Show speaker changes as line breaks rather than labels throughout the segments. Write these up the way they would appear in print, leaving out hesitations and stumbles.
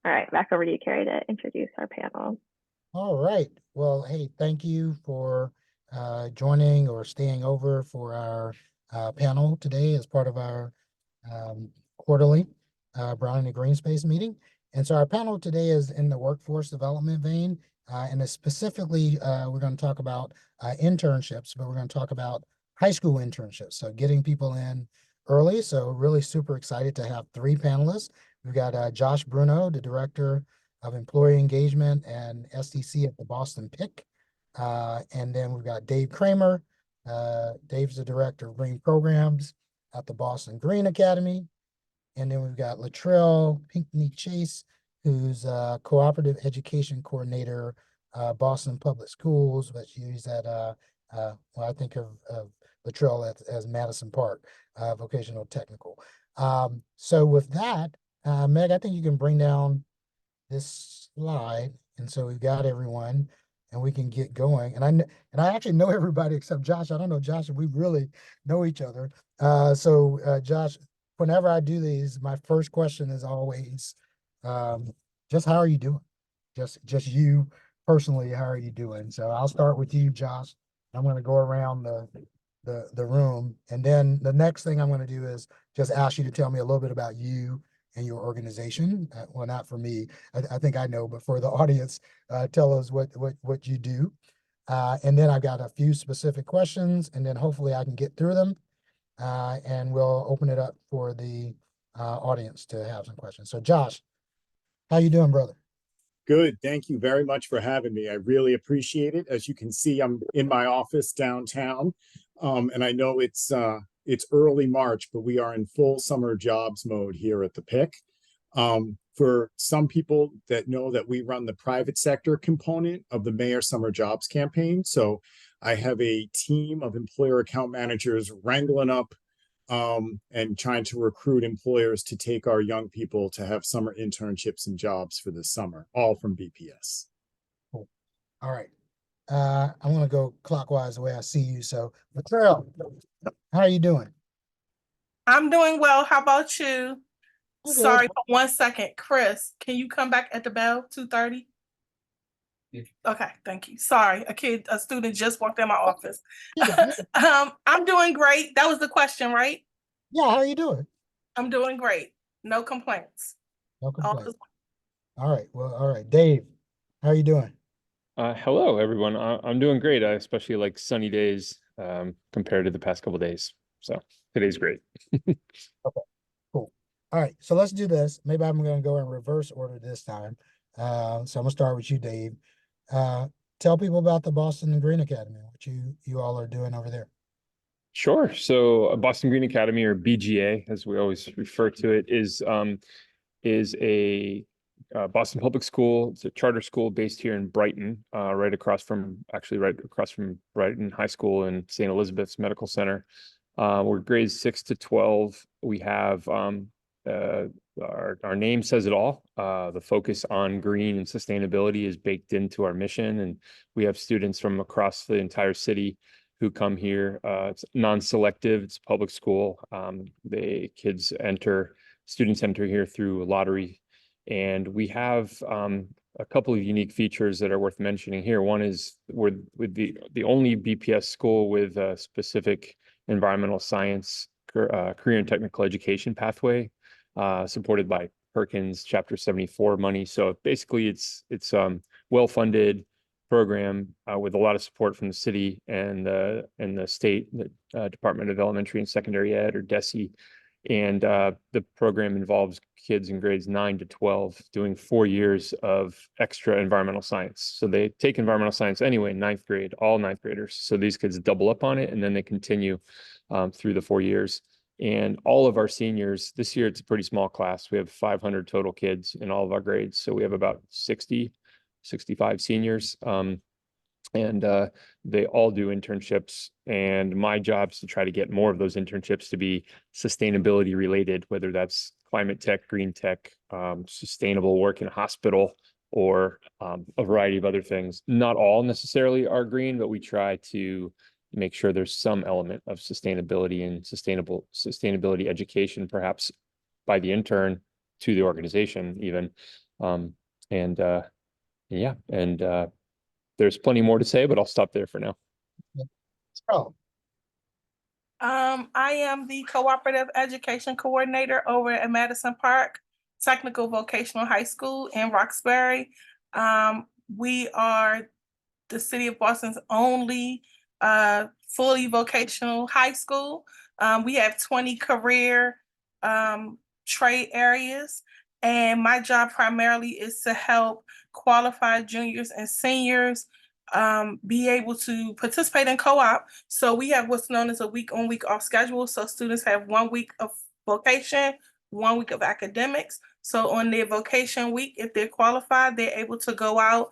All right, back over to you, Carrie, to introduce our panel.
All right. Well, hey, thank you for joining or staying over for our panel today as part of our quarterly Brown and Green Space meeting. And so our panel today is in the workforce development vein, and specifically we're going to talk about internships, but we're going to talk about high school internships. So getting people in early. So really super excited to have three panelists. We've got Josh Bruno, the director of employee engagement and SDC at the Boston PIC. And then we've got Dave Kramer. Dave's the director of green programs at the Boston Green Academy. And then we've got LaTrelle Pinkney-Chase, who's cooperative education coordinator, Boston Public Schools, but she's at, well, I think of LaTrelle as Madison Park Vocational Technical. So with that, Meg, I think you can bring down this slide, and so we've got everyone, and we can get going. And I actually know everybody except Josh. I don't know Josh if we really know each other. Josh, whenever I do these, my first question is always, just how are you doing? Just you personally, how are you doing? So I'll start with you, Josh. I'm going to go around the room, and then the next thing I'm going to do is just ask you to tell me a little bit about you and your organization. Well, not for me, I think I know, but for the audience, tell us what you do. And then I've got a few specific questions, and then hopefully I can get through them, and we'll open it up for the audience to have some questions. So Josh, how you doing, brother?
Good. Thank you very much for having me. I really appreciate it. As you can see, I'm in my office downtown, and I know it's early March, but we are in full summer jobs mode here at the PIC. For some people that know that we run the private sector component of the Mayor Summer Jobs campaign. So I have a team of employer account managers wrangling up and trying to recruit employers to take our young people to have summer internships and jobs for this summer, all from BPS.
Cool. All right. I'm going to go clockwise the way I see you. So, LaTrelle, how are you doing?
I'm doing well. How about you?
I'm
Sorry
good.
for 1 second. Chris, can you come back at the bell, 2:30?
Yeah.
Okay, thank you. Sorry, a student just walked in my office.
Yeah.
I'm doing great. That was the question, right?
Yeah, how are you doing?
I'm doing great. No complaints.
No
All
complaints. All right. Well, all right. Dave, how are you doing?
Hello, everyone. I'm doing great. I especially like sunny days compared to the past couple of days. So today's great.
Okay, cool. All right. So let's do this. Maybe I'm going to go in reverse order this time. So I'm going to start with you, Dave. Tell people about the Boston Green Academy, what you all are doing over there.
Sure. So Boston Green Academy, or BGA, as we always refer to it, is a Boston Public School. It's a charter school based here in Brighton, right across from Brighton High School and St. Elizabeth's Medical Center. We're grades 6 to 12. We have our name says it all. The focus on green and sustainability is baked into our mission, and we have students from across the entire city who come here. It's non-selective. It's public school. Students enter here through a lottery. And we have a couple of unique features that are worth mentioning here. One is we're with the only BPS school with a specific environmental science career and technical education pathway, supported by Perkins Chapter 74 money. So basically, it's well-funded program with a lot of support from the city and the state, the Department of Elementary and Secondary Ed, or DESE. And the program involves kids in grades 9 to 12 doing 4 years of extra environmental science. So they take environmental science anyway in 9th grade, all 9th graders. So these kids double up on it, and then they continue through the 4 years. And all of our seniors, this year it's a pretty small class. We have 500 total kids in all of our grades. So we have about 65 seniors. And they all do internships, and my job is to try to get more of those internships to be sustainability related, whether that's climate tech, green tech, sustainable work in a hospital, or a variety of other things. Not all necessarily are green, but we try to make sure there's some element of sustainability and sustainability education, perhaps by the intern to the organization even. And yeah, and there's plenty more to say, but I'll stop there for now.
So,
I am the Cooperative Education Coordinator over at Madison Park Technical Vocational High School in Roxbury. We are the city of Boston's only fully vocational high school. We have 20 career trade areas, and my job primarily is to help qualified juniors and seniors be able to participate in co-op. So we have what's known as a week on, week off schedule. So students have 1 week of vocation, 1 week of academics. So on their vocation week, if they're qualified, they're able to go out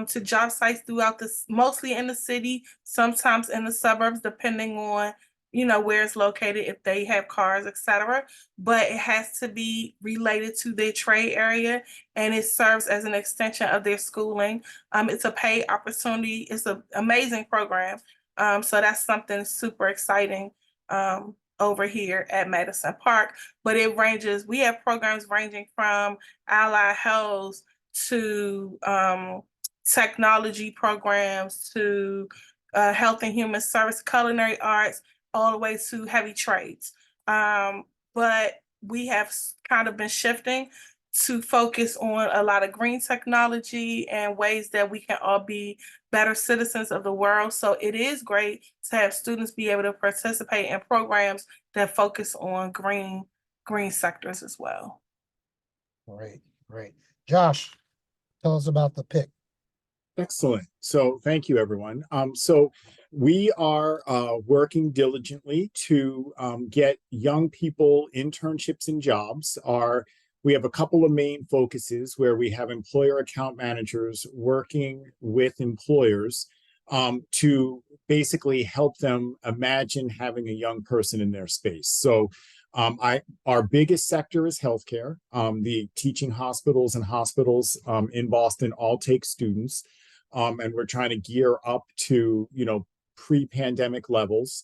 to job sites throughout this, mostly in the city, sometimes in the suburbs, depending on, you know, where it's located, if they have cars, etc. But it has to be related to their trade area, and it serves as an extension of their schooling. It's a paid opportunity. It's an amazing program. So that's something super exciting over here at Madison Park. But it ranges, we have programs ranging from allied health to technology programs to health and human service, culinary arts, all the way to heavy trades. But we have kind of been shifting to focus on a lot of green technology and ways that we can all be better citizens of the world. So it is great to have students be able to participate in programs that focus on green sectors as well.
great, great. Josh, tell us about the pick.
Excellent. So thank you, everyone. So we are working diligently to get young people internships and jobs. We have a couple of main focuses where we have employer account managers working with employers to basically help them imagine having a young person in their space. So our biggest sector is healthcare. The teaching hospitals and hospitals in Boston all take students. And we're trying to gear up to, you know, pre-pandemic levels.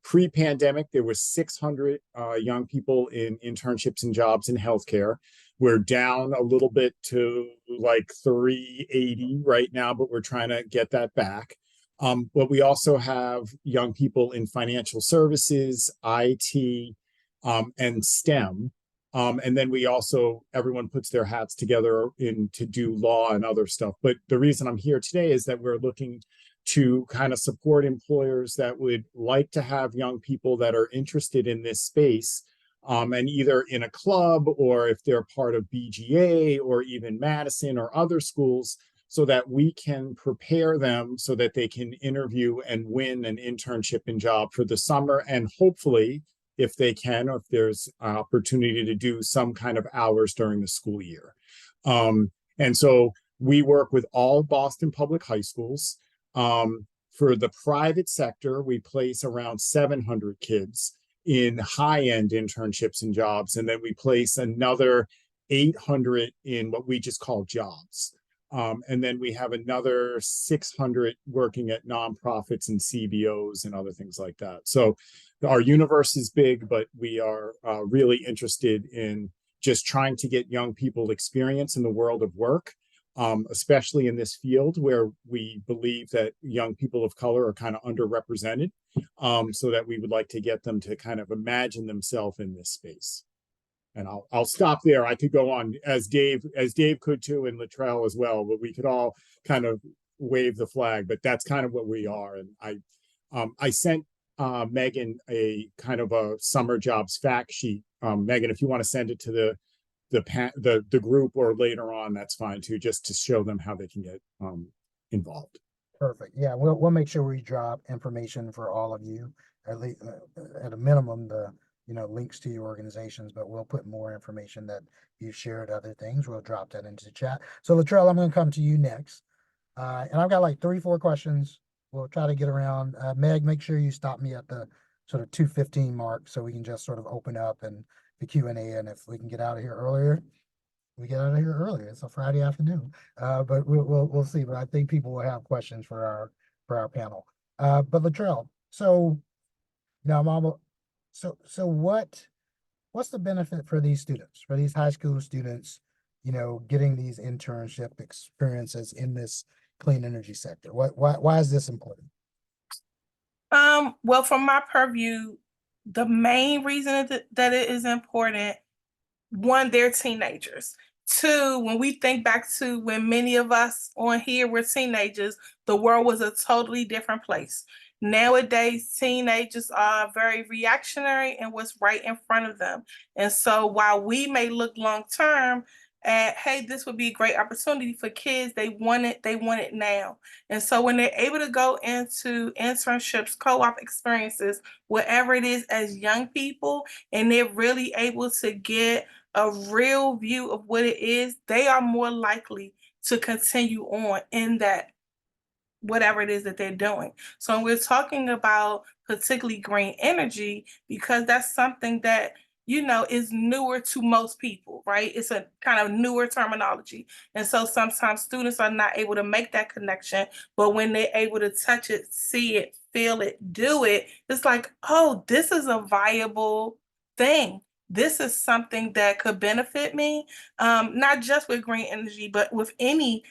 Pre-pandemic, there was 600 young people in internships and jobs in healthcare. We're down a little bit to like 380 right now, but we're trying to get that back. But we also have young people in financial services, IT, and STEM. And then we also, everyone puts their hats together to do law and other stuff. But the reason I'm here today is that we're looking to kind of support employers that would like to have young people that are interested in this space, and either in a club or if they're part of BGA or even Madison or other schools, so that we can prepare them so that they can interview and win an internship and job for the summer, and hopefully, if they can, or if there's an opportunity to do some kind of hours during the school year. And so we work with all Boston public high schools. For the private sector, we place around 700 kids in high-end internships and jobs, and then we place another 800 in what we just call jobs. And then we have another 600 working at nonprofits and CBOs and other things like that. So our universe is big, but we are really interested in just trying to get young people experience in the world of work, especially in this field where we believe that young people of color are kind of underrepresented, so that we would like to get them to kind of imagine themselves in this space. And I'll stop there. I could go on as Dave could too, and LaTrelle as well, but we could all kind of wave the flag, but that's kind of what we are. And I sent Megan a kind of a summer jobs fact sheet. Megan, if you want to send it to the group or later on, that's fine too, just to show them how they can get involved.
Perfect. Yeah, we'll make sure we drop information for all of you, at least at a minimum, the links to your organizations, but we'll put more information that you've shared, other things. We'll drop that into the chat. So LaTrelle, I'm going to come to you next. And I've got like 3-4 questions. We'll try to get around. Meg, make sure you stop me at the sort of 2:15 mark so we can just sort of open up and the Q&A. And if we can get out of here earlier, we get out of here earlier. It's a Friday afternoon, but we'll see. But I think people will have questions for our panel. But LaTrelle, so now, Mama, so what's the benefit for these students, for these high school students, getting these internship experiences in this clean energy sector? Why is this important?
Well, from my purview, the main reason that it is important, one, they're teenagers. Two, when we think back to when many of us on here were teenagers, the world was a totally different place. Nowadays, teenagers are very reactionary in what's right in front of them. And so while we may look long term at, hey, this would be a great opportunity for kids, they want it now. And so when they're able to go into internships, co-op experiences, whatever it is as young people, and they're really able to get a real view of what it is, they are more likely to continue on in that whatever it is that they're doing. So we're talking about particularly green energy because that's something that is newer to most people, right? It's a kind of newer terminology. And so sometimes students are not able to make that connection, but when they're able to touch it, see it, feel it, do it, it's like, oh, this is a viable thing. This is something that could benefit me, not just with green energy, but with any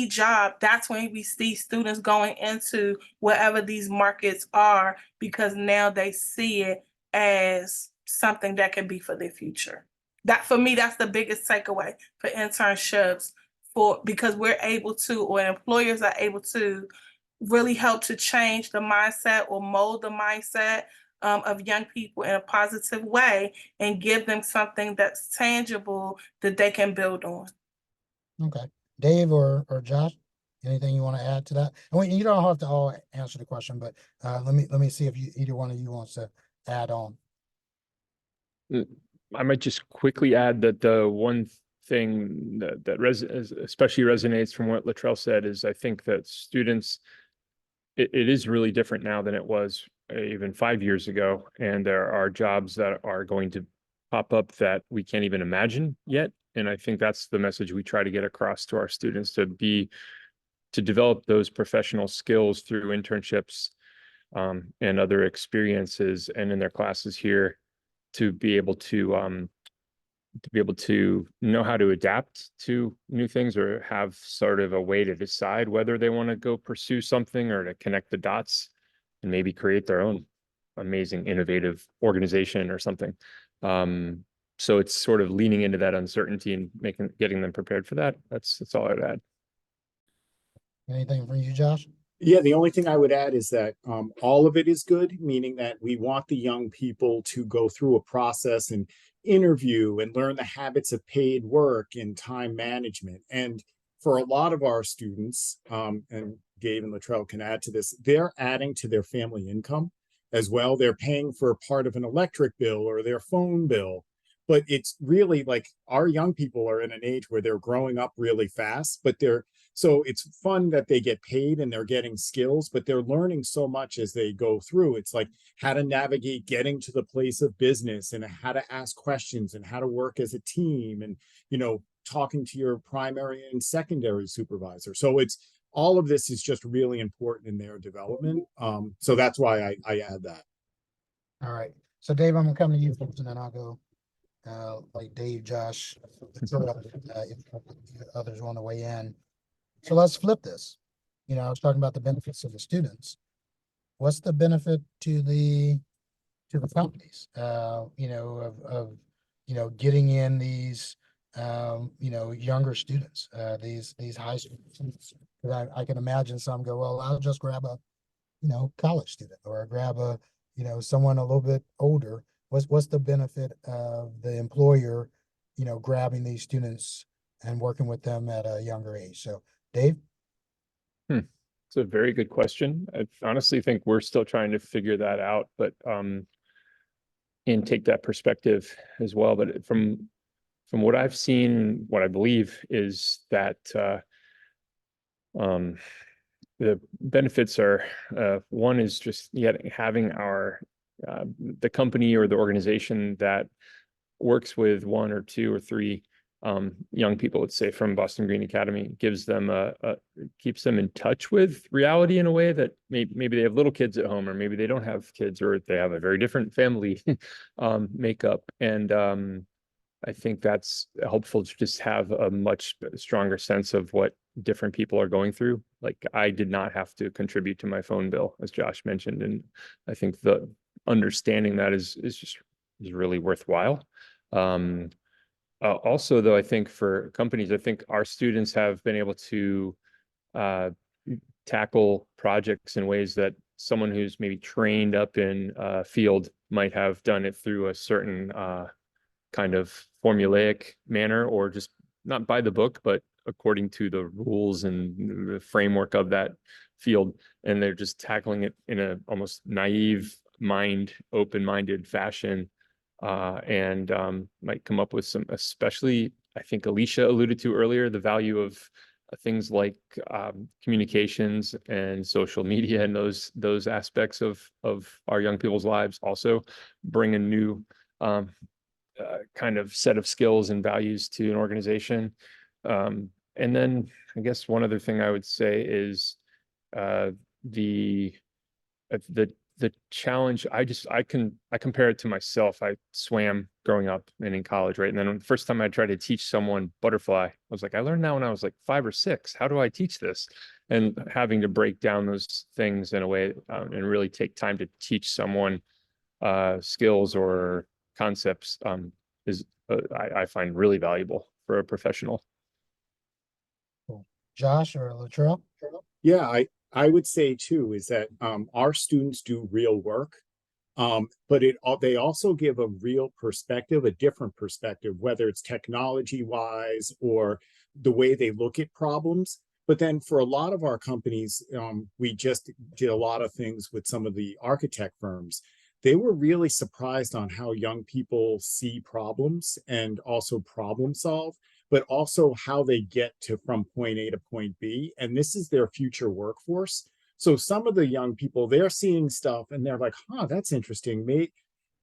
job. That's when we see students going into wherever these markets are, because now they see it as something that can be for their future. That, for me, that's the biggest takeaway for internships, because we're able to, or employers are able to really help to change the mindset or mold the mindset of young people in a positive way and give them something that's tangible that they can build on.
Okay. Dave or Josh, anything you want to add to that? And you don't have to all answer the question, but let me see if either one of you wants to add on.
I might just quickly add that the one thing that especially resonates from what LaTrelle said is I think that students, it is really different now than it was even 5 years ago. And there are jobs that are going to pop up that we can't even imagine yet. And I think that's the message we try to get across to our students, to develop those professional skills through internships and other experiences and in their classes here, to be able to know how to adapt to new things, or have sort of a way to decide whether they want to go pursue something or to connect the dots and maybe create their own amazing, innovative organization or something. So it's sort of leaning into that uncertainty and getting them prepared for that. That's all I'd add.
Anything from you, Josh?
Yeah, the only thing I would add is that all of it is good, meaning that we want the young people to go through a process and interview and learn the habits of paid work and time management. And for a lot of our students, and Dave and LaTrelle can add to this, they're adding to their family income as well. They're paying for part of an electric bill or their phone bill. But it's really like our young people are in an age where they're growing up really fast, but so it's fun that they get paid and they're getting skills, but they're learning so much as they go through. It's like how to navigate getting to the place of business and how to ask questions and how to work as a team and, talking to your primary and secondary supervisor. So it's all of this is just really important in their development. So that's why I add that.
All right. So Dave, I'm gonna come to you first and then I'll go like Dave, Josh, if others want to weigh in. So let's flip this. I was talking about the benefits of the students. What's the benefit to the companies? Of getting in these younger students, these high school students. Because I can imagine some go, well, I'll just grab a college student, or grab a someone a little bit older. What's the benefit of the employer, grabbing these students and working with them at a younger age? So, Dave?
It's a very good question. I honestly think we're still trying to figure that out, but and take that perspective as well. But from what I've seen, what I believe is that the benefits are, one is just having the company or the organization that works with one or two or three young people, let's say from Boston Green Academy, gives them keeps them in touch with reality in a way that maybe they have little kids at home, or maybe they don't have kids, or they have a very different family makeup. And I think that's helpful to just have a much stronger sense of what different people are going through. Like I did not have to contribute to my phone bill, as Josh mentioned, and I think the understanding that is really worthwhile. Also, though, I think for companies, I think our students have been able to tackle projects in ways that someone who's maybe trained up in a field might have done it through a certain kind of formulaic manner, or just not by the book, but according to the rules and the framework of that field. And they're just tackling it in a almost naive mind, open-minded fashion, and might come up with some, especially, I think Alicia alluded to earlier, the value of things like communications and social media and those aspects of our young people's lives also bring a new kind of set of skills and values to an organization. And then I guess one other thing I would say is the challenge. I compare it to myself. I swam growing up and in college, right? And then the first time I tried to teach someone butterfly, I was like, I learned that when I was like 5 or 6. How do I teach this? And having to break down those things in a way and really take time to teach someone skills or concepts is I find really valuable for a professional.
Cool. Josh or LaTrelle?
Yeah, I would say too is that our students do real work, but they also give a real perspective, a different perspective, whether it's technology wise or the way they look at problems. But then for a lot of our companies, we just did a lot of things with some of the architect firms. They were really surprised on how young people see problems and also problem solve, but also how they get to from point A to point B. And this is their future workforce. So some of the young people, they're seeing stuff and they're like, huh, that's interesting.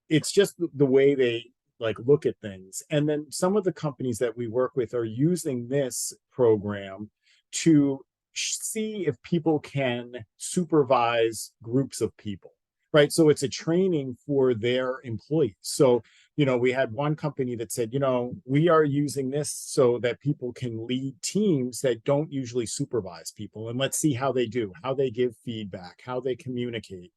It's just the way they like look at things. And then some of the companies that we work with are using this program to see if people can supervise groups of people. Right. So it's a training for their employees. So, we had one company that said, we are using this so that people can lead teams that don't usually supervise people. And let's see how they do, how they give feedback, how they communicate.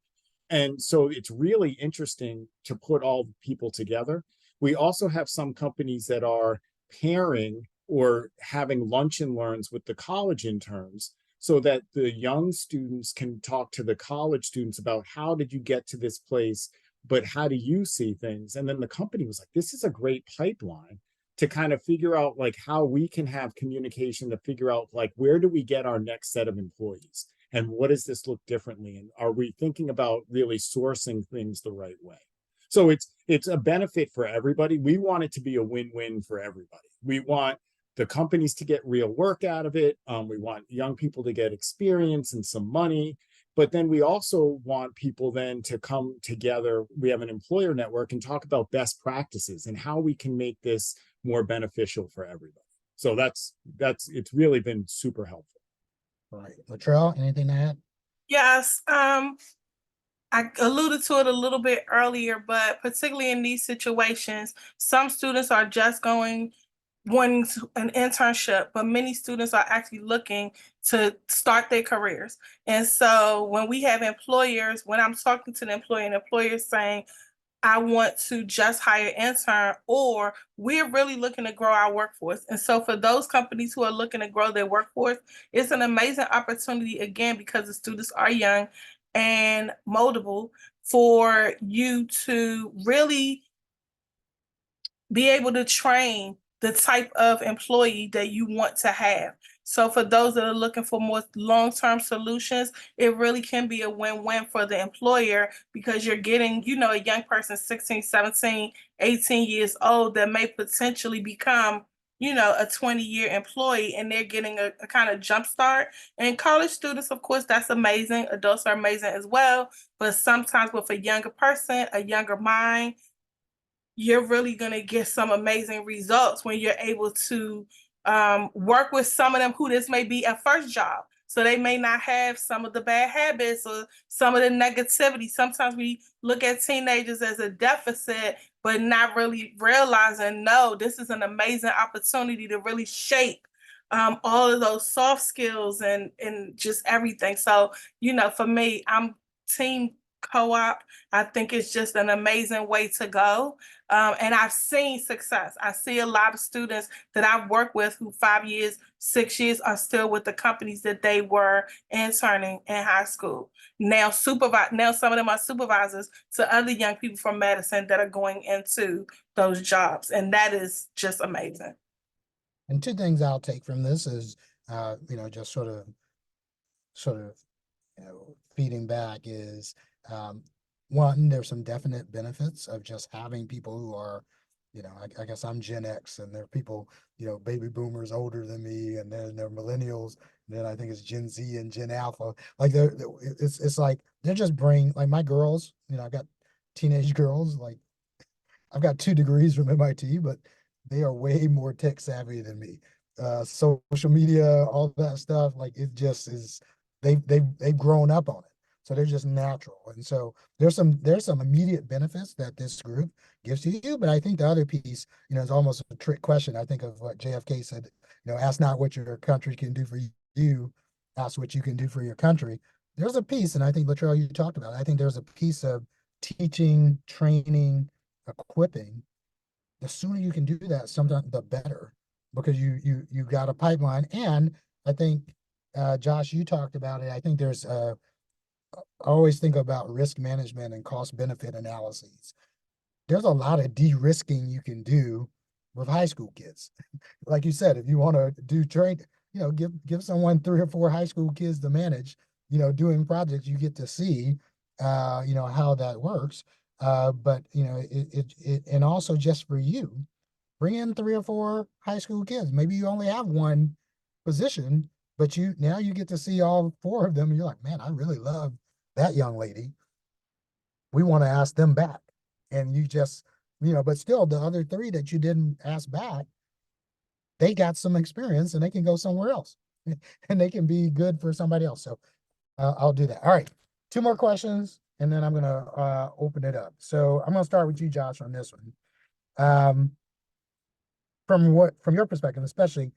And so it's really interesting to put all the people together. We also have some companies that are pairing or having lunch and learns with the college interns, so that the young students can talk to the college students about how did you get to this place, but how do you see things? And then the company was like, this is a great pipeline to kind of figure out like how we can have communication to figure out like, where do we get our next set of employees? And what does this look differently? And are we thinking about really sourcing things the right way? So it's a benefit for everybody. We want it to be a win-win for everybody. We want the companies to get real work out of it. We want young people to get experience and some money, but then we also want people then to come together. We have an employer network and talk about best practices and how we can make this more beneficial for everybody. So it's really been super helpful.
All right. LaTrelle, anything to add?
Yes, I alluded to it a little bit earlier, but particularly in these situations, some students are just wanting an internship, but many students are actually looking to start their careers. And so when we have employers, when I'm talking to the employer and the employer saying, I want to just hire an intern, or we're really looking to grow our workforce. And so for those companies who are looking to grow their workforce, it's an amazing opportunity, again, because the students are young and moldable, for you to really be able to train the type of employee that you want to have. So for those that are looking for more long-term solutions, it really can be a win-win for the employer, because you're getting, a young person 16, 17, 18 years old that may potentially become, a 20-year employee, and they're getting a kind of jump start. And college students, of course, that's amazing. Adults are amazing as well. But sometimes with a younger person, a younger mind, you're really going to get some amazing results when you're able to work with some of them who this may be a first job. So they may not have some of the bad habits or some of the negativity. Sometimes we look at teenagers as a deficit, but not really realizing, no, this is an amazing opportunity to really shape all of those soft skills and just everything. So, you know, for me, I'm team co-op. I think it's just an amazing way to go. And I've seen success. I see a lot of students that I've worked with who 5 years, 6 years are still with the companies that they were interning in high school. Now some of them are supervisors to other young people from Madison that are going into those jobs. And that is just amazing.
And two things I'll take from this is, just sort of, feeding back is, one, there's some definite benefits of just having people who are, I guess I'm Gen X, and there are people, baby boomers older than me, and then there are millennials, and then I think it's Gen Z and Gen Alpha. Like it's like they're just like my girls, I've got teenage girls, like I've got 2 degrees from MIT, but they are way more tech savvy than me. Social media, all that stuff, like it just is, they've grown up on it. So they're just natural. And so there's some immediate benefits that this group gives to you. But I think the other piece, is almost a trick question. I think of what JFK said, ask not what your country can do for you, ask what you can do for your country. There's a piece, and I think LaTrelle, you talked about it. I think there's a piece of teaching, training, equipping. The sooner you can do that, sometimes the better, because you got a pipeline. And I think, Josh, you talked about it. I think there's I always think about risk management and cost benefit analyses. There's a lot of de-risking you can do with high school kids. Like you said, if you want to do trade, give someone 3 or 4 high school kids to manage, doing projects, you get to see, how that works. But and also just for you, bring in 3 or 4 high school kids. Maybe you only have 1 position, but now you get to see all 4 of them, and you're like, man, I really love that young lady. We want to ask them back. And you just, but still the other 3 that you didn't ask back, they got some experience and they can go somewhere else and they can be good for somebody else. So I'll do that. All right. 2 more questions, and then I'm going to open it up. So I'm going to start with you, Josh, on this one. From your perspective, especially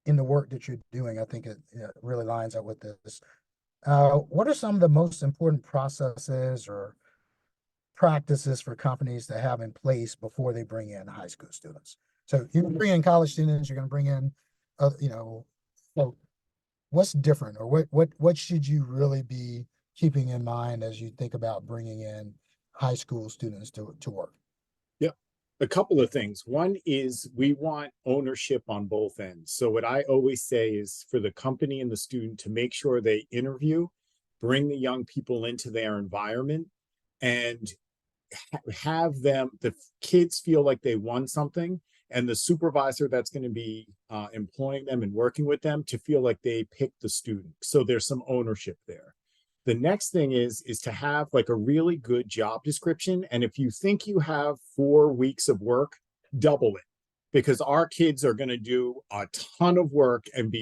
in the work that you're doing, I think it really lines up with this. What are some of the most important processes or practices for companies to have in place before they bring in high school students? So you bring in college students, you're going to bring in, so what's different, or what should you really be keeping in mind as you think about bringing in high school students to work?
Yep. A couple of things. One is we want ownership on both ends. So what I always say is for the company and the student to make sure they interview, bring the young people into their environment, and have the kids feel like they won something, and the supervisor that's going to be employing them and working with them to feel like they picked the student. So there's some ownership there. The next thing is to have like a really good job description. And if you think you have 4 weeks of work, double it, because our kids are going to do a ton of work and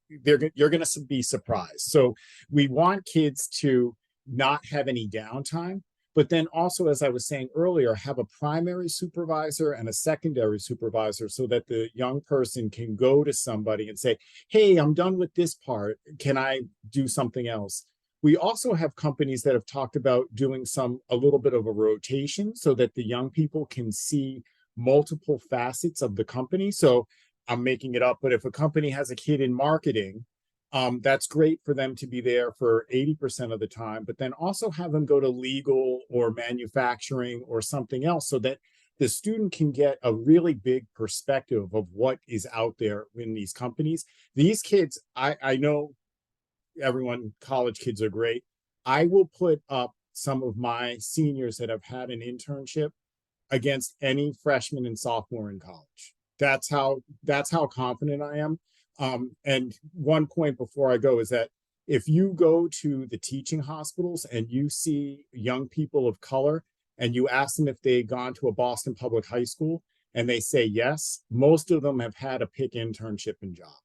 you're going to be surprised. So we want kids to not have any downtime, but then also, as I was saying earlier, have a primary supervisor and a secondary supervisor so that the young person can go to somebody and say, hey, I'm done with this part. Can I do something else? We also have companies that have talked about doing a little bit of a rotation so that the young people can see multiple facets of the company. So I'm making it up, but if a company has a kid in marketing, that's great for them to be there for 80% of the time, but then also have them go to legal or manufacturing or something else so that the student can get a really big perspective of what is out there in these companies. These kids, I know everyone, college kids are great. I will put up some of my seniors that have had an internship against any freshman and sophomore in college. That's how confident I am. And one point before I go is that if you go to the teaching hospitals and you see young people of color and you ask them if they've gone to a Boston public high school and they say yes, most of them have had a PIC internship and job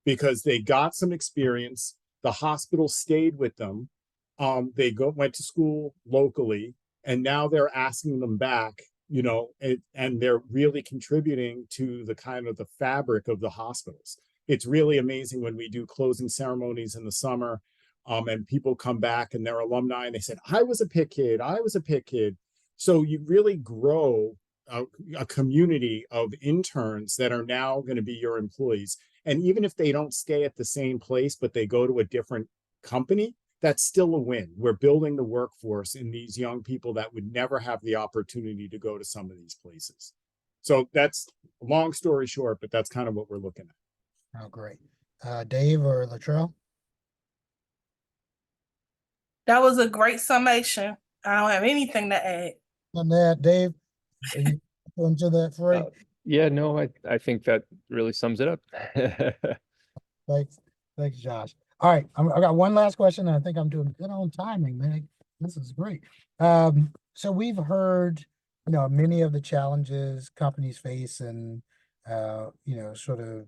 because they got some experience. The hospital stayed with them. They went to school locally, and now they're asking them back you know, and they're really contributing to the kind of the fabric of the hospitals. It's really amazing when we do closing ceremonies in the summer, and people come back and they're alumni and they said, I was a PIC kid, I was a PIC kid. So you really grow a community of interns that are now going to be your employees. And even if they don't stay at the same place, but they go to a different company, that's still a win. We're building the workforce in these young people that would never have the opportunity to go to some of these places. So that's a long story short, but that's kind of what we're looking at.
Oh, great. Dave or LaTrelle?
That was a great summation. I don't have anything to add.
On that, Dave, are you into that Frey?
Yeah, no, I think that really sums it up.
Thanks, Josh. All right, I got one last question, and I think I'm doing good on timing, man. This is great. So we've heard, you know, many of the challenges companies face and, you know, sort of,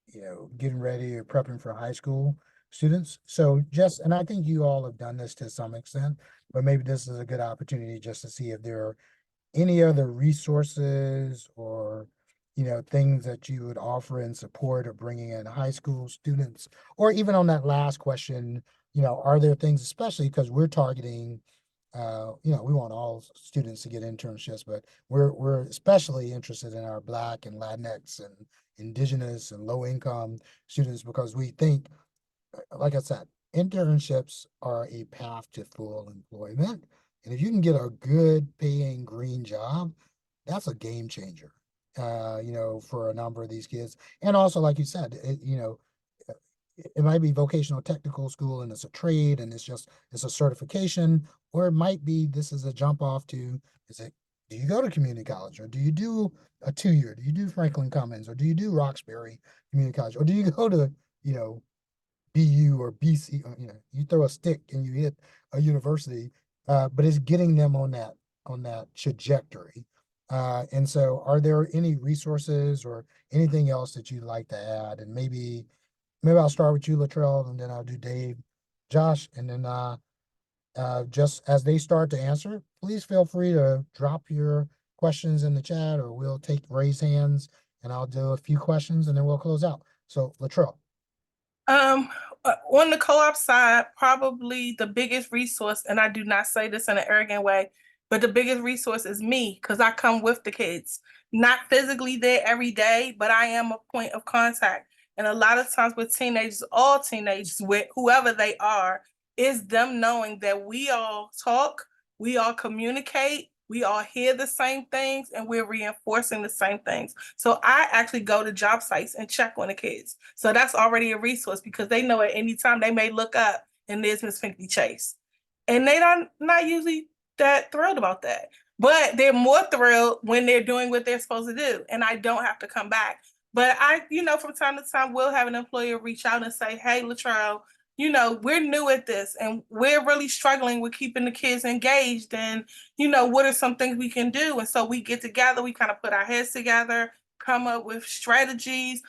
you know, getting ready or prepping for high school students. So and I think you all have done this to some extent, but maybe this is a good opportunity just to see if there are any other resources or, you know, things that you would offer in support of bringing in high school students, or even on that last question, you know, are there things, especially because we're targeting, you know, we want all students to get internships, but we're especially interested in our Black and Latinx and Indigenous and low income students, because we think, like I said, internships are a path to full employment. And if you can get a good paying green job, that's a game changer, you know, for a number of these kids. And also, like you said, you know, it might be vocational technical school and it's a trade and it's a certification, or it might be this is a jump off to, do you go to community college, or do you do a 2-year? Do you do Franklin Commons, or do you do Roxbury Community College, or do you go to, you know, BU or BC, you know, you throw a stick and you hit a university, but it's getting them on that trajectory. And so are there any resources or anything else that you'd like to add? And maybe I'll start with you, LaTrelle, and then I'll do Dave, Josh, and then just as they start to answer, please feel free to drop your questions in the chat, or we'll take raise hands and I'll do a few questions and then we'll close out. So LaTrelle.
On the co-op side, probably the biggest resource, and I do not say this in an arrogant way, but the biggest resource is me, because I come with the kids, not physically there every day, but I am a point of contact. And a lot of times with teenagers, all teenagers, with whoever they are, is them knowing that we all talk, we all communicate, we all hear the same things, and we're reinforcing the same things. So I actually go to job sites and check on the kids. So that's already a resource, because they know at any time they may look up and there's Miss Pinkney-Chase. And they not usually that thrilled about that. But they're more thrilled when they're doing what they're supposed to do, and I don't have to come back. But I, you know, from time to time, we'll have an employer reach out and say, hey, LaTrelle, you know, we're new at this and we're really struggling with keeping the kids engaged. And, you know, what are some things we can do? And so we get together, we kind of put our heads together, come up with strategies.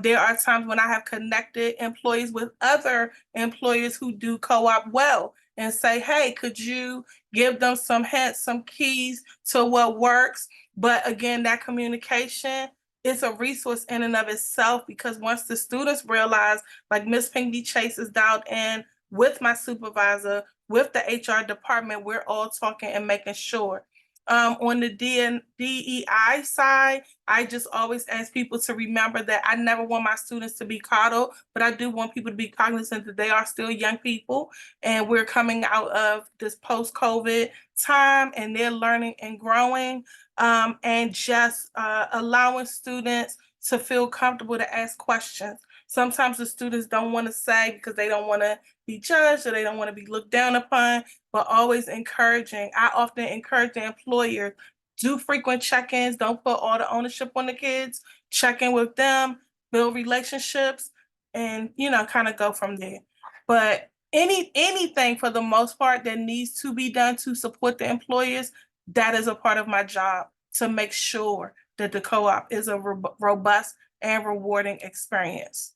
There are times when I have connected employees with other employers who do co-op well and say, hey, could you give them some hints, some keys to what works? But again, that communication is a resource in and of itself, because once the students realize, like Miss Pinkney-Chase is dialed in with my supervisor, with the HR department, we're all talking and making sure. On the DEI side, I just always ask people to remember that I never want my students to be coddled, but I do want people to be cognizant that they are still young people, and we're coming out of this post-COVID time, and they're learning and growing, and just allowing students to feel comfortable to ask questions. Sometimes the students don't want to say because they don't want to be judged or they don't want to be looked down upon, but always encouraging. I often encourage the employers, do frequent check-ins, don't put all the ownership on the kids, check in with them, build relationships, and, you know, kind of go from there. But anything for the most part that needs to be done to support the employers, that is a part of my job, to make sure that the co-op is a robust and rewarding experience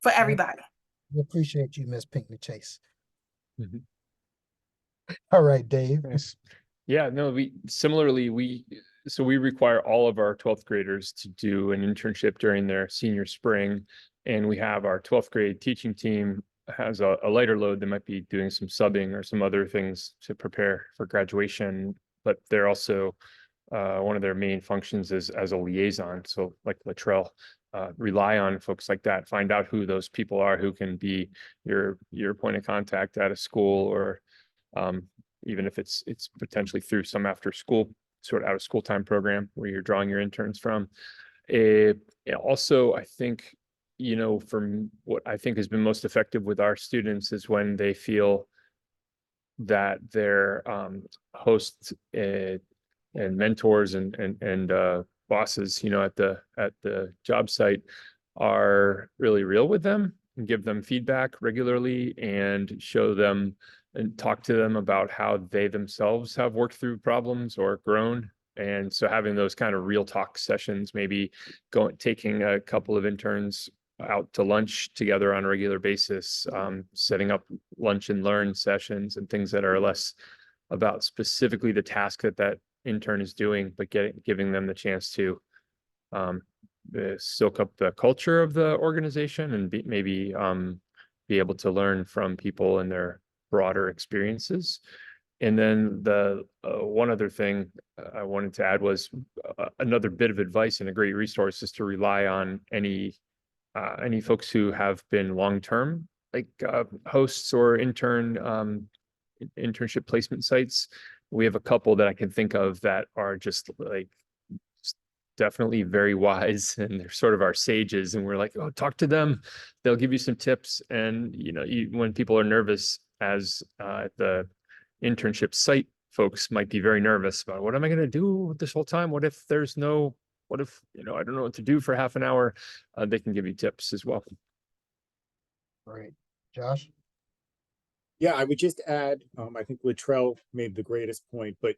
for everybody.
We appreciate you, Miss Pinkney-Chase. All right, Dave.
Nice. Yeah, no, we so we require all of our 12th graders to do an internship during their senior spring. And we have our 12th grade teaching team has a lighter load. They might be doing some subbing or some other things to prepare for graduation, but they're also one of their main functions is as a liaison. So like LaTrelle, rely on folks like that, find out who those people are who can be your point of contact at a school, or even if it's potentially through some after school sort of out of school time program where you're drawing your interns from. Also, I think, you know, from what I think has been most effective with our students is when they feel that their hosts and mentors and bosses, you know, at the job site are really real with them and give them feedback regularly and show them and talk to them about how they themselves have worked through problems or grown. And so having those kind of real talk sessions, maybe taking a couple of interns out to lunch together on a regular basis, setting up lunch and learn sessions and things that are less about specifically the task that intern is doing, but giving them the chance to soak up the culture of the organization and maybe be able to learn from people and their broader experiences. And then the one other thing I wanted to add was another bit of advice and a great resource is to rely on any folks who have been long-term, like hosts or internship placement sites. We have a couple that I can think of that are just like definitely very wise, and they're sort of our sages, and we're like, oh, talk to them. They'll give you some tips. And, you know, when people are nervous as the internship site folks might be very nervous about what am I going to do this whole time? What if, you know, I don't know what to do for half an hour? They can give you tips as well.
Great. Josh?
Yeah, I would just add, I think LaTrelle made the greatest point, but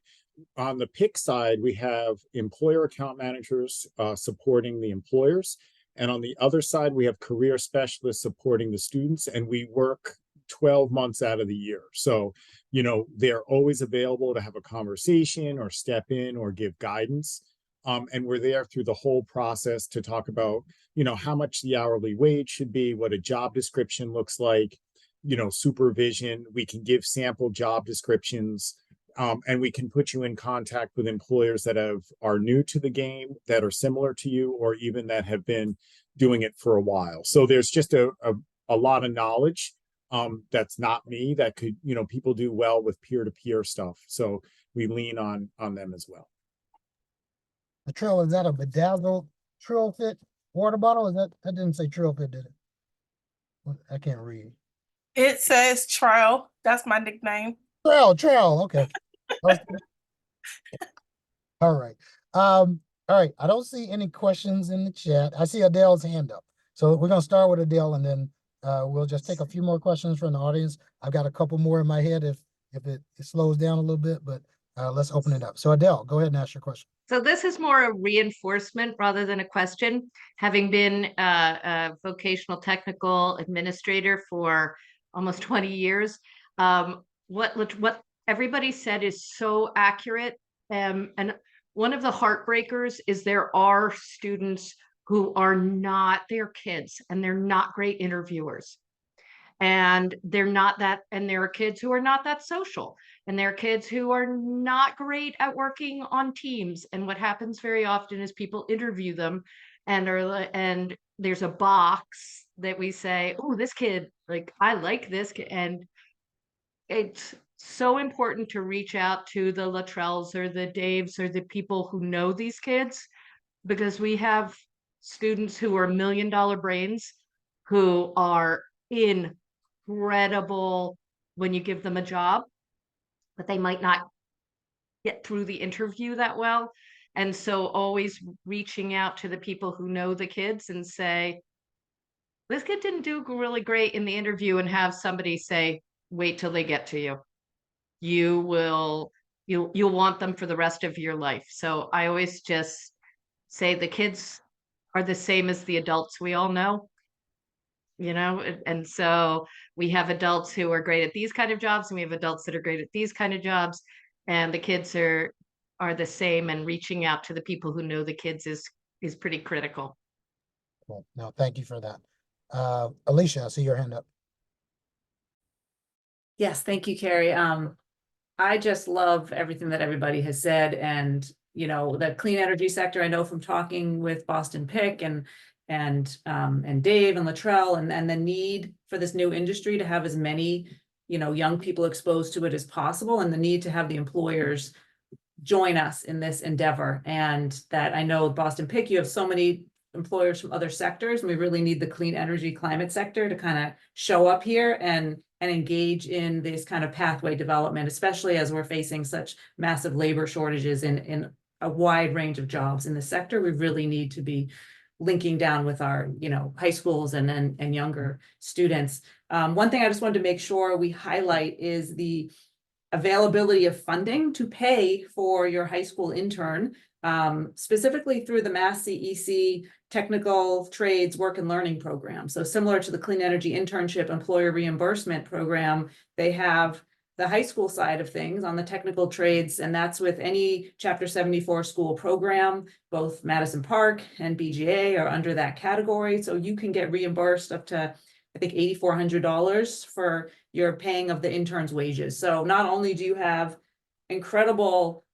on the PIC side, we have employer account managers supporting the employers. And on the other side, we have career specialists supporting the students, and we work 12 months out of the year. So, you know, they're always available to have a conversation or step in or give guidance. And we're there through the whole process to talk about, you know, how much the hourly wage should be, what a job description looks like, you know, supervision. We can give sample job descriptions, and we can put you in contact with employers that are new to the game, that are similar to you, or even that have been doing it for a while. So there's just a lot of knowledge that's not me, that could, you know, people do well with peer-to-peer stuff. So we lean on them as well.
LaTrelle, is that a bedazzled Trill Fit water bottle? Is that didn't say Trill Fit, did it? I can't read.
It says Trial. That's my nickname.
Trail. Okay. All right. All right. I don't see any questions in the chat. I see Adele's hand up. So we're gonna start with Adele, and then we'll just take a few more questions from the audience. I've got a couple more in my head if it slows down a little bit, but let's open it up. So Adele, go ahead and ask your question.
So this is more a reinforcement rather than a question. Having been a vocational technical administrator for almost 20 years, what everybody said is so accurate. And one of the heartbreakers is there are students who are not, they're kids and they're not great interviewers. And they're not that, and there are kids who are not that social, and there are kids who are not great at working on teams. And what happens very often is people interview them and there's a box that we say, oh, this kid, like, I like this kid. And it's so important to reach out to the LaTrelles or the Daves or the people who know these kids, because we have students who are $1 million brains who are incredible when you give them a job, but they might not get through the interview that well. And so always reaching out to the people who know the kids and say, this kid didn't do really great in the interview, and have somebody say, wait till they get to you. You'll want them for the rest of your life. So I always just say the kids are the same as the adults we all know. You know, and so we have adults who are great at these kind of jobs, and we have adults that are great at these kind of jobs, and the kids are are the same, and reaching out to the people who know the kids is pretty critical.
Well, no, thank you for that. Alicia, I see your hand up.
Yes, thank you, Carrie. I just love everything that everybody has said, and the clean energy sector. I know from talking with Boston Pick and Dave and LaTrelle, and the need for this new industry to have as many young people exposed to it as possible, and the need to have the employers join us in this endeavor. And that I know Boston Pick, you have so many employers from other sectors, and we really need the clean energy climate sector to kind of show up here and engage in this kind of pathway development, especially as we're facing such massive labor shortages in a wide range of jobs in the sector. We really need to be linking down with our, high schools and younger students. One thing I just wanted to make sure we highlight is the availability of funding to pay for your high school intern, specifically through the Mass CEC Technical Trades Work and Learning Program. So similar to the Clean Energy Internship Employer Reimbursement Program, they have the high school side of things on the technical trades, and that's with any Chapter 74 school program. Both Madison Park and BGA are under that category. So you can get reimbursed up to, I think, $8,400 for your paying of the intern's wages. So not only do you have incredible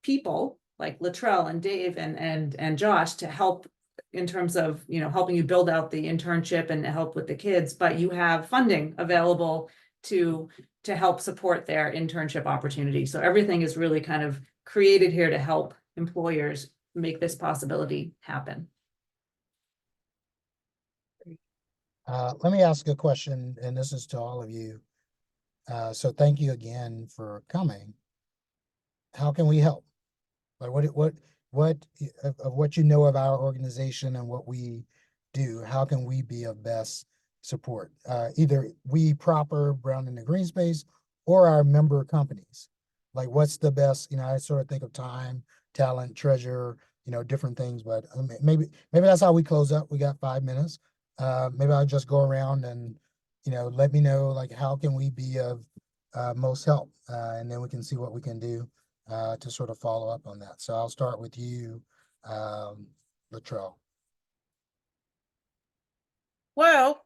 people like LaTrelle and Dave and Josh to help in terms of helping you build out the internship and help with the kids, but you have funding available to help support their internship opportunity. So everything is really kind of created here to help employers make this possibility happen.
Let me ask a question, and this is to all of you. So thank you again for coming. How can we help? Like what you know of our organization and what we do, how can we be of best support? Either we proper Brown in the Green Space or our member companies. Like what's the best, I sort of think of time, talent, treasure, different things, but maybe that's how we close up. We got 5 minutes. Maybe I'll just go around and, let me know, like, how can we be of most help? And then we can see what we can do to sort of follow up on that. So I'll start with you, LaTrelle.
Well,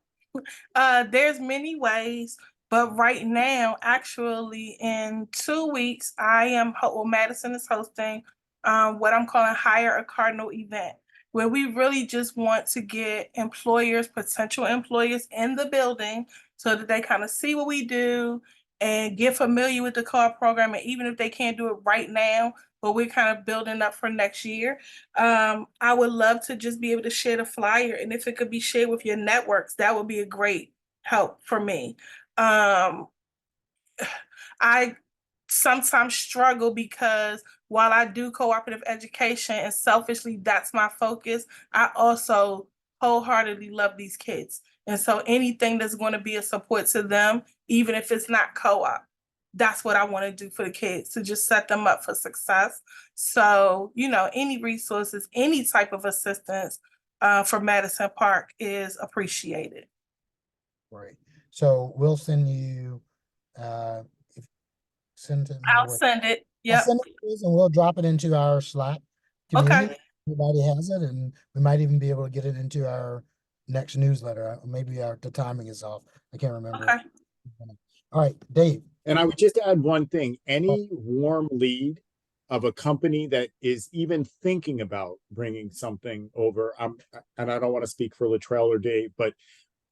there's many ways, but right now, actually, in 2 weeks, Madison is hosting what I'm calling Hire a Cardinal event, where we really just want to get potential employers in the building so that they kind of see what we do and get familiar with the card program. And even if they can't do it right now, but we're kind of building up for next year. I would love to just be able to share the flyer, and if it could be shared with your networks, that would be a great help for me. I sometimes struggle because while I do cooperative education and selfishly that's my focus, I also wholeheartedly love these kids. And so anything that's going to be a support to them, even if it's not co-op, that's what I want to do for the kids, to just set them up for success. So, any resources, any type of assistance for Madison Park is appreciated.
Right. So we'll send you, send it.
I'll send it.
I'll
Yep.
send it to us and we'll drop it into our Slack community.
Okay.
Everybody has it, and we might even be able to get it into our next newsletter. Maybe the timing is off. I can't remember.
Okay.
All right, Dave.
And I would just add one thing, any warm lead of a company that is even thinking about bringing something over, and I don't want to speak for LaTrelle or Dave, but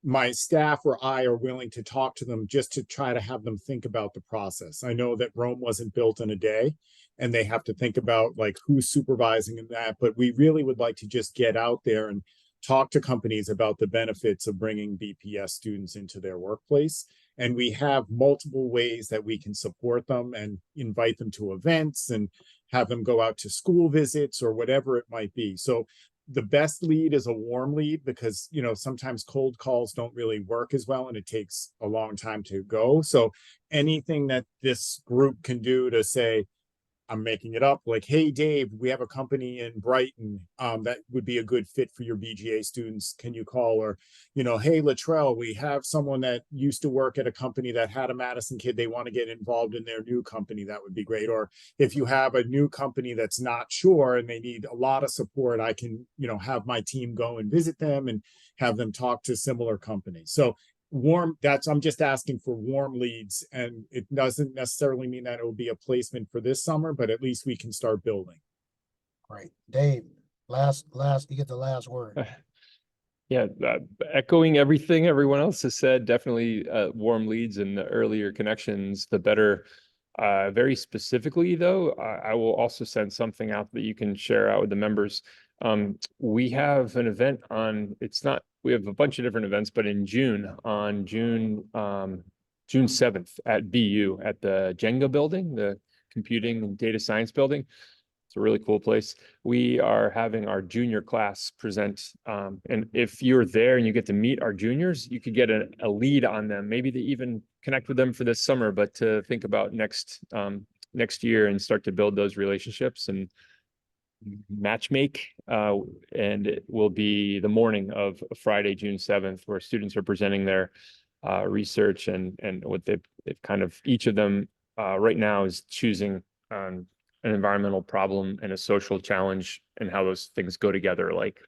my staff or I are willing to talk to them just to try to have them think about the process. I know that Rome wasn't built in a day and they have to think about like who's supervising and that, but we really would like to just get out there and talk to companies about the benefits of bringing BPS students into their workplace. And we have multiple ways that we can support them and invite them to events and have them go out to school visits or whatever it might be. So the best lead is a warm lead because, sometimes cold calls don't really work as well and it takes a long time to go. So anything that this group can do to say, I'm making it up, like, hey, Dave, we have a company in Brighton that would be a good fit for your BGA students. Can you call? Or, hey, LaTrelle, we have someone that used to work at a company that had a Madison kid. They want to get involved in their new company. That would be great. Or if you have a new company that's not sure and they need a lot of support, I can, have my team go and visit them and have them talk to similar companies. So I'm just asking for warm leads, and it doesn't necessarily mean that it will be a placement for this summer, but at least we can start building.
Great. Dave, you get the last word.
Yeah, echoing everything everyone else has said, definitely warm leads and the earlier connections, the better. Very specifically, though, I will also send something out that you can share out with the members. We have an event we have a bunch of different events, but in June, on June 7th at BU at the Jenga building, the computing and data science building. It's a really cool place. We are having our junior class present. And if you're there and you get to meet our juniors, you could get a lead on them. Maybe they even connect with them for this summer, but to think about next year and start to build those relationships and matchmake. And it will be the morning of Friday, June 7th, where students are presenting their research and what they've kind of, each of them right now is choosing an environmental problem and a social challenge and how those things go together, like,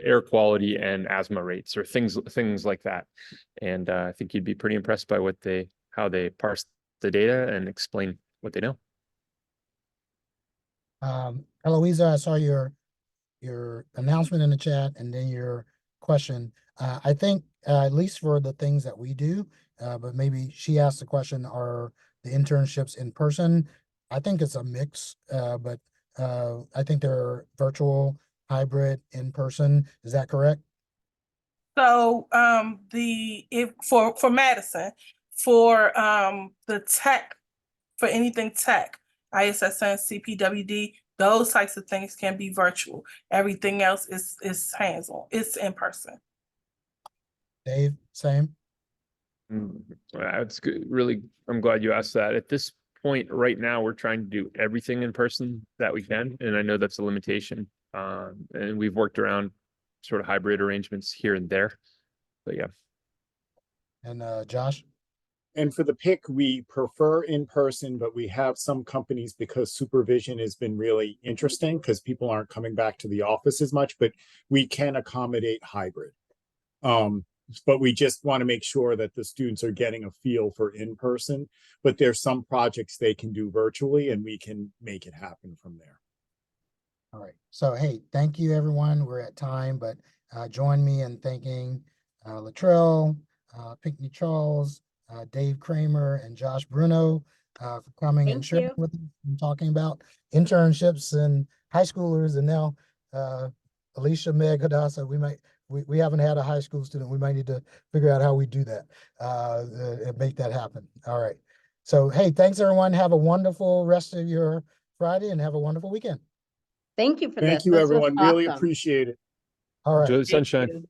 air quality and asthma rates or things like that. And I think you'd be pretty impressed by how they parse the data and explain what they know.
Eloisa, I saw your announcement in the chat and then your question. I think at least for the things that we do, but maybe she asked the question, are the internships in person? I think it's a mix, but I think they're virtual, hybrid, in person. Is that correct?
So for Madison, for the tech, for anything tech, ISSN, CPWD, those types of things can be virtual. Everything else is hands-on. It's in person.
Dave, same?
That's good. Really, I'm glad you asked that. At this point right now, we're trying to do everything in person that we can. And I know that's a limitation. And we've worked around sort of hybrid arrangements here and there, but yeah.
And Josh?
And for the PIC, we prefer in person, but we have some companies, because supervision has been really interesting because people aren't coming back to the office as much, but we can accommodate hybrid. But we just want to make sure that the students are getting a feel for in person, but there's some projects they can do virtually and we can make it happen from there.
All right. So, hey, thank you, everyone. We're at time, but join me in thanking LaTrelle Pinkney-Chase, Dave Kramer, and Josh Bruno for coming and sharing with us and talking about internships and high schoolers. And now Alicia, Meg, Hadassah, we haven't had a high school student. We might need to figure out how we do that and make that happen. All right. So, hey, thanks, everyone. Have a wonderful rest of your Friday and have a wonderful weekend.
Thank you for this.
Thank you,
This was
everyone. Really
awesome.
appreciate it.
All right.
Enjoy the sunshine.